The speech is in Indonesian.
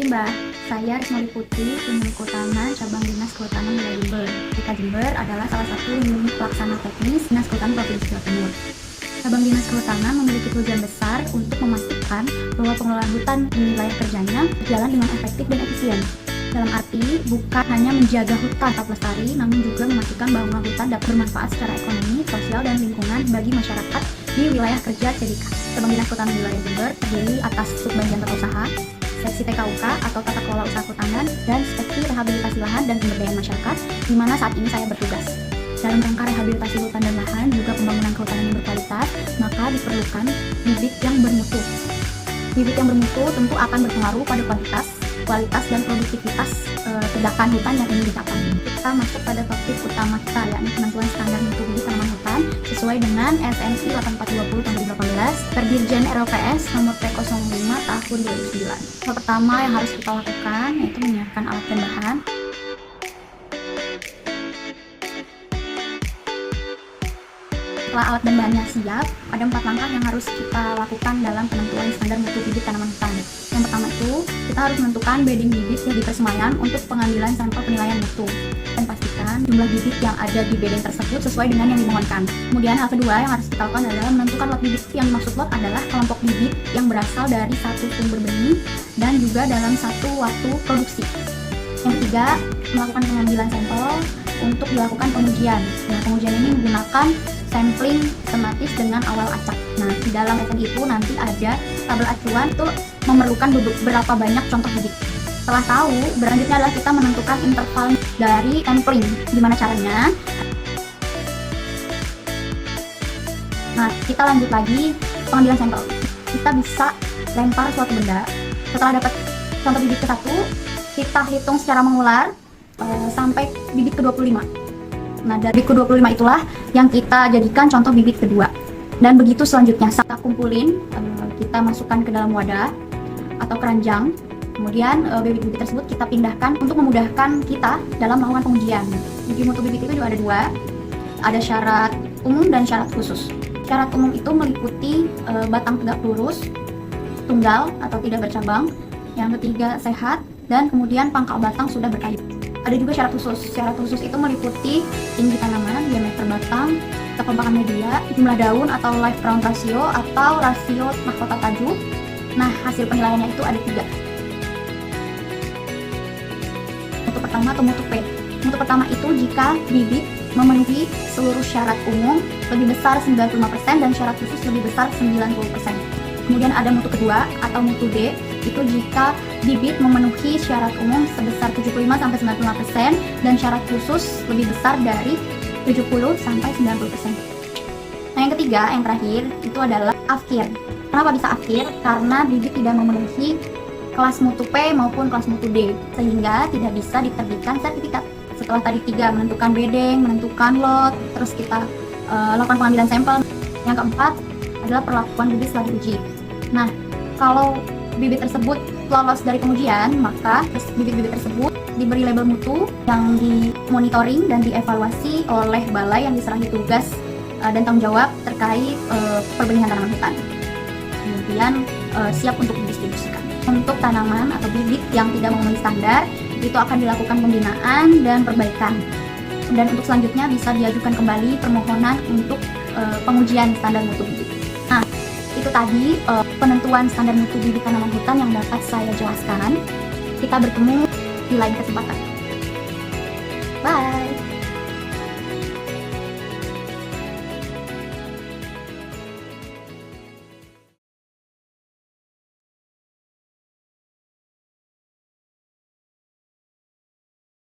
Mbak, saya Rismoli Putri, Pemilik Kehutanan Cabang Dinas Kehutanan Wilayah Jember. DK Jember adalah salah satu unit pelaksana teknis Dinas Kehutanan Provinsi Jawa Timur. Cabang Dinas Kehutanan memiliki tujuan besar untuk memastikan bahwa pengelolaan hutan di wilayah kerjanya berjalan dengan efektif dan efisien. Dalam arti, bukan hanya menjaga hutan tetap lestari, namun juga memastikan bahwa hutan dapat bermanfaat secara ekonomi, sosial, dan lingkungan bagi masyarakat di wilayah kerja CDK. Cabang Dinas Kehutanan Wilayah Jember terdiri atas Subbagian Tata Usaha, Seksi TKUK atau Tata Kelola Usaha Kehutanan, dan Seksi Rehabilitasi Lahan dan Pemberdayaan Masyarakat, di mana saat ini saya bertugas. Dalam rangka rehabilitasi hutan dan lahan, juga pembangunan kehutanan yang berkualitas, maka diperlukan bibit yang bermutu. Bibit yang bermutu tentu akan berpengaruh pada kualitas dan produktivitas tindakan hutan yang ingin dicapai. Kita masuk pada topik utama kita, yakni penentuan standar mutu bibit tanaman hutan sesuai dengan SNI 8420 tahun 2018 Dirjen RLPS nomor P05 tahun 2009. Hal pertama yang harus kita lakukan yaitu menyiapkan alat dan bahan. Setelah alat dan bahannya siap, ada 4 langkah yang harus kita lakukan dalam penentuan standar mutu bibit tanaman hutan. Yang pertama itu, kita harus menentukan bedding bibit di persemaian untuk pengambilan sampel penilaian mutu. Dan pastikan jumlah bibit yang ada di bedding tersebut sesuai dengan yang dimohonkan. Kemudian hal kedua yang harus kita lakukan adalah menentukan lot bibit. Yang dimaksud lot adalah kelompok bibit yang berasal dari satu sumber benih dan juga dalam satu waktu produksi. Yang ketiga, melakukan pengambilan sampel untuk dilakukan pengujian. Nah, pengujian ini menggunakan sampling sistematis dengan awal acak. Nah, di dalam SNI itu nanti ada tabel acuan itu memerlukan beberapa banyak contoh bibit. Setelah tahu, berlanjutnya adalah kita menentukan interval dari sampling. Gimana caranya? Nah, kita lanjut lagi pengambilan sampel. Kita bisa lempar suatu benda. Setelah dapat contoh bibit ke-1, kita hitung secara mengular sampai bibit ke-25. Nah, dari ke-25 itulah yang kita jadikan contoh bibit kedua. Dan begitu selanjutnya, kita kumpulin, kita masukkan ke dalam wadah atau keranjang. Kemudian bibit-bibit tersebut kita pindahkan untuk memudahkan kita dalam melakukan pengujian. Uji mutu bibit itu juga ada 2. Ada syarat umum dan syarat khusus. Syarat umum itu meliputi batang tegak lurus, tunggal atau tidak bercabang. Yang ketiga sehat, dan kemudian pangkal batang sudah berkayu. Ada juga syarat khusus. Syarat khusus itu meliputi tinggi tanaman, diameter batang, kekompakan media, jumlah daun atau live round ratio atau rasio mahkota tajuk. Nah, hasil penilaiannya itu ada 3. Mutu pertama atau mutu P. Mutu pertama itu jika bibit memenuhi seluruh syarat umum lebih besar 95% dan syarat khusus lebih besar 90%. Kemudian ada mutu kedua atau mutu D, itu jika bibit memenuhi syarat umum sebesar 75-95% dan syarat khusus lebih besar dari 70-90%. Nah, yang ketiga, yang terakhir, itu adalah afkir. Kenapa bisa afkir? Karena bibit tidak memenuhi kelas mutu P maupun kelas mutu D, sehingga tidak bisa diterbitkan sertifikat. Setelah tadi 3, menentukan bedding, menentukan lot, terus kita lakukan pengambilan sampel. Yang keempat adalah perlakuan bibit setelah diuji. Nah, kalau bibit tersebut lolos dari pengujian, maka bibit-bibit tersebut diberi label mutu yang dimonitoring dan dievaluasi oleh balai yang diserahi tugas dan tanggung jawab terkait perbenihan tanaman hutan. Kemudian siap untuk didistribusikan. Untuk tanaman atau bibit yang tidak memenuhi standar, itu akan dilakukan pembinaan dan perbaikan. Dan untuk selanjutnya bisa diajukan kembali permohonan untuk pengujian standar mutu bibit. Nah, itu tadi penentuan standar mutu bibit tanaman hutan yang dapat saya jelaskan. Kita bertemu di lain kesempatan. Bye!